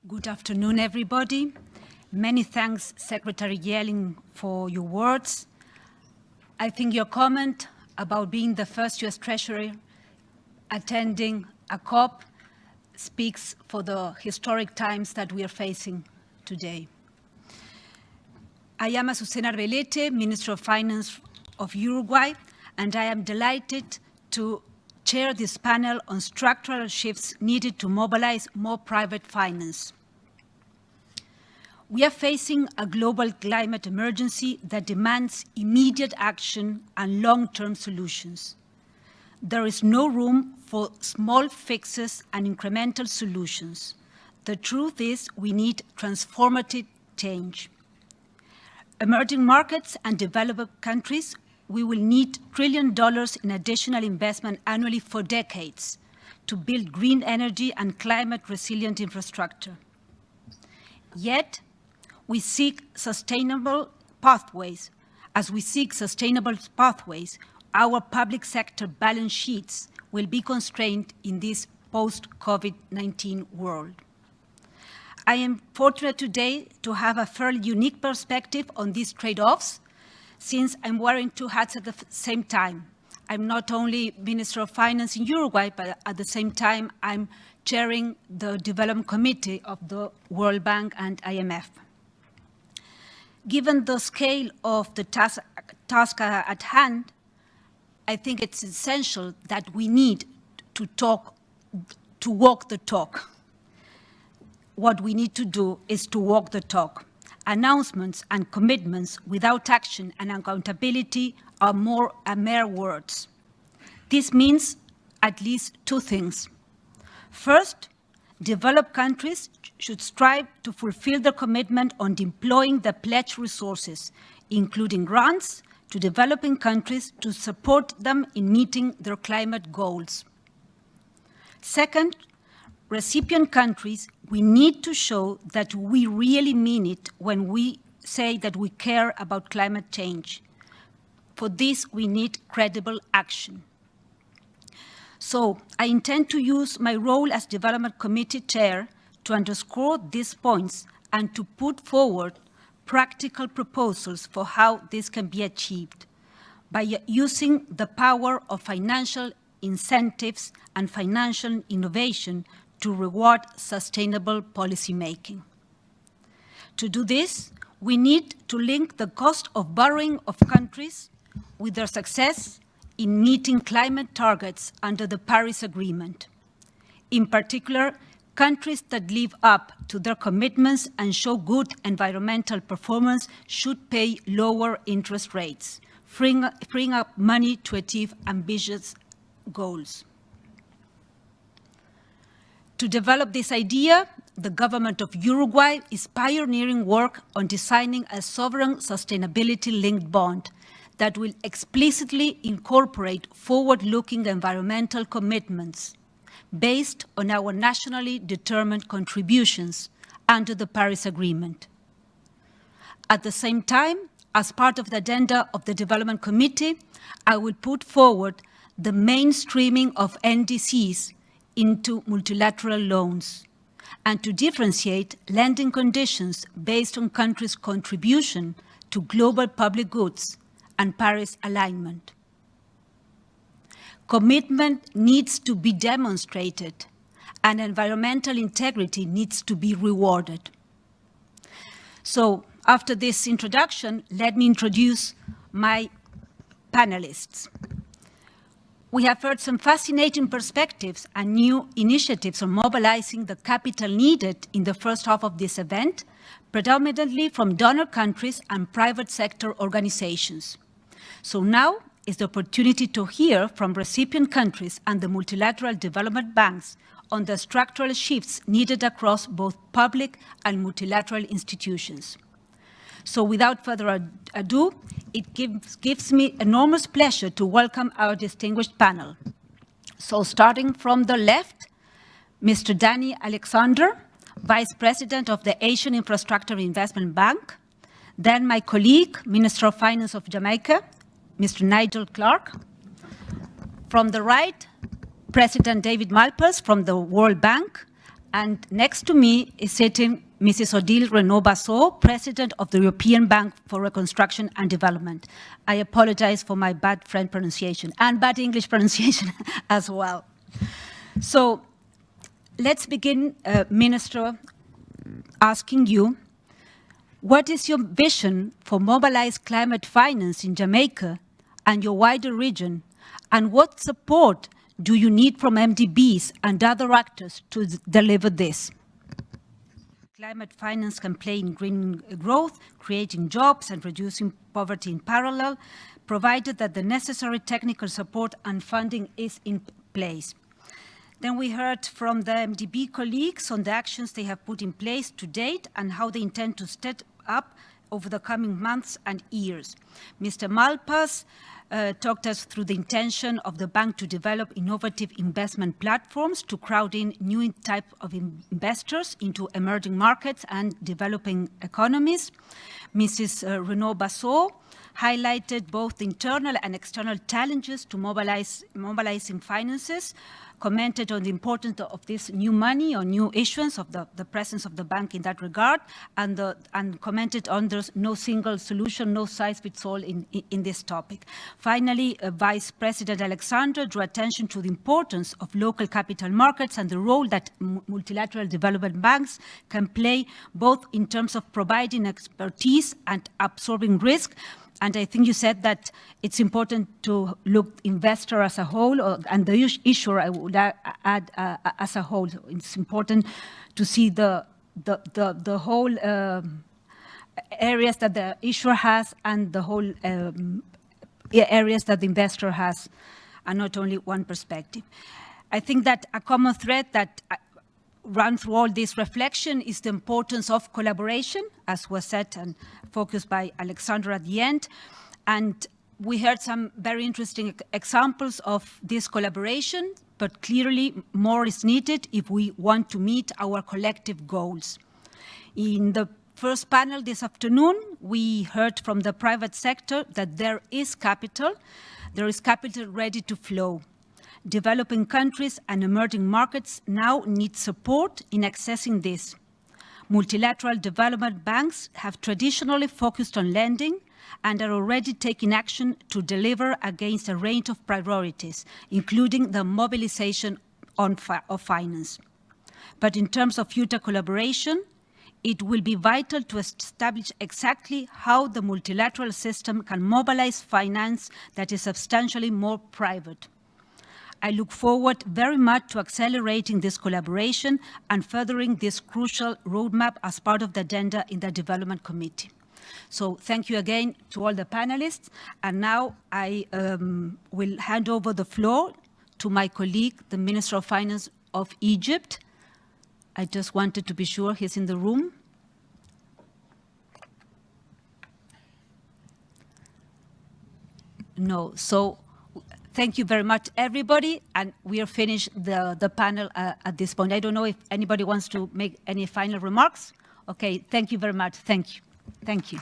Good afternoon, everybody. Many thanks, Secretary Yelling, for your words. I think your comment about being the first U.S. Treasurer attending a COP speaks for the historic times that we are facing today. I am Azucena Arbeleche, Minister of Finance of Uruguay, and I am delighted to chair this panel on structural shifts needed to mobilize more private finance. We are facing a global climate emergency that demands immediate action and long-term solutions. There is no room for small fixes and incremental solutions. The truth is we need transformative change. Emerging markets and developed countries, we will need $1 trillion in additional investment annually for decades to build green energy and climate-resilient infrastructure. Yet, we seek sustainable pathways. As we seek sustainable pathways, our public sector balance sheets will be constrained in this post-COVID-19 world. I am fortunate today to have a fairly unique perspective on these trade-offs, since I'm wearing two hats at the same time. I'm not only Minister of Finance in Uruguay, but at the same time, I'm chairing the Development Committee of the World Bank and IMF. Given the scale of the task at hand, I think it's essential that we need to walk the talk. What we need to do is to walk the talk. Announcements and commitments without action and accountability are mere words. This means at least two things. First, developed countries should strive to fulfill their commitment on deploying the pledged resources, including grants to developing countries to support them in meeting their climate goals. Second, recipient countries, we need to show that we really mean it when we say that we care about climate change. For this, we need credible action. So I intend to use my role as Development Committee Chair to underscore these points and to put forward practical proposals for how this can be achieved by using the power of financial incentives and financial innovation to reward sustainable policymaking. To do this, we need to link the cost of borrowing of countries with their success in meeting climate targets under the Paris Agreement. In particular, countries that live up to their commitments and show good environmental performance should pay lower interest rates, freeing up money to achieve ambitious goals. To develop this idea, the government of Uruguay is pioneering work on designing a sovereign sustainability-linked bond that will explicitly incorporate forward-looking environmental commitments based on our nationally determined contributions under the Paris Agreement. At the same time, as part of the agenda of the Development Committee, I will put forward the mainstreaming of NDCs into multilateral loans and to differentiate lending conditions based on countries' contribution to global public goods and Paris alignment. Commitment needs to be demonstrated, and environmental integrity needs to be rewarded. So, after this introduction, let me introduce my panelists. We have heard some fascinating perspectives and new initiatives on mobilizing the capital needed in the first half of this event, predominantly from donor countries and private sector organizations. So now is the opportunity to hear from recipient countries and the multilateral development banks on the structural shifts needed across both public and multilateral institutions. So without further ado, it gives me enormous pleasure to welcome our distinguished panel. So starting from the left, Mr. Danny Alexander, Vice President of the Asian Infrastructure Investment Bank. Then my colleague, Minister of Finance of Jamaica, Mr. Nigel Clark. From the right, President David Malpass from the World Bank, And next to me is sitting Mrs. Odile Renaud-Bassot, President of the European Bank for Reconstruction and Development. I apologize for my bad French pronunciation and bad English pronunciation as well. So let's begin, Minister, asking you, what is your vision for mobilized climate finance in Jamaica and your wider region, and what support do you need from MDBs and other actors to deliver this? Climate finance can play in green growth, creating jobs and reducing poverty in parallel, provided that the necessary technical support and funding is in place. Then we heard from the MDB colleagues on the actions they have put in place to date and how they intend to step up over the coming months and years. Mr. Malpass talked us through the intention of the bank to develop innovative investment platforms to crowd in new type of investors into emerging markets and developing economies. Mrs. Renaud-Bassot highlighted both internal and external challenges to mobilizing finances, commented on the importance of this new money or new issuance of the presence of the bank in that regard, and commented on there's no single solution, no size fits all in this topic. Finally, Vice President Alexander drew attention to the importance of local capital markets and the role that multilateral development banks can play both in terms of providing expertise and absorbing risk. And I think you said that it's important to look investor as a whole, and the issuer, I would add, as a whole. It's important to see the whole areas that the issuer has and the whole areas that the investor has, and not only one perspective. I think that a common thread that run through all this reflection is the importance of collaboration, as was said and focused by Alexandra at the end. And we heard some very interesting examples of this collaboration, but clearly more is needed if we want to meet our collective goals. In the first panel this afternoon, we heard from the private sector that there is capital ready to flow. Developing countries and emerging markets now need support in accessing this. Multilateral development banks have traditionally focused on lending and are already taking action to deliver against a range of priorities, including the mobilization of finance. But in terms of future collaboration, it will be vital to establish exactly how the multilateral system can mobilize finance that is substantially more private. I look forward very much to accelerating this collaboration and furthering this crucial roadmap as part of the agenda in the Development Committee. So thank you again to all the panelists. And now I will hand over the floor to my colleague, the Minister of Finance of Egypt. I just wanted to be sure he's in the room. No, so thank you very much, everybody, and we are finished the panel at this point. I don't know if anybody wants to make any final remarks. Okay, thank you very much. Thank you. Thank you.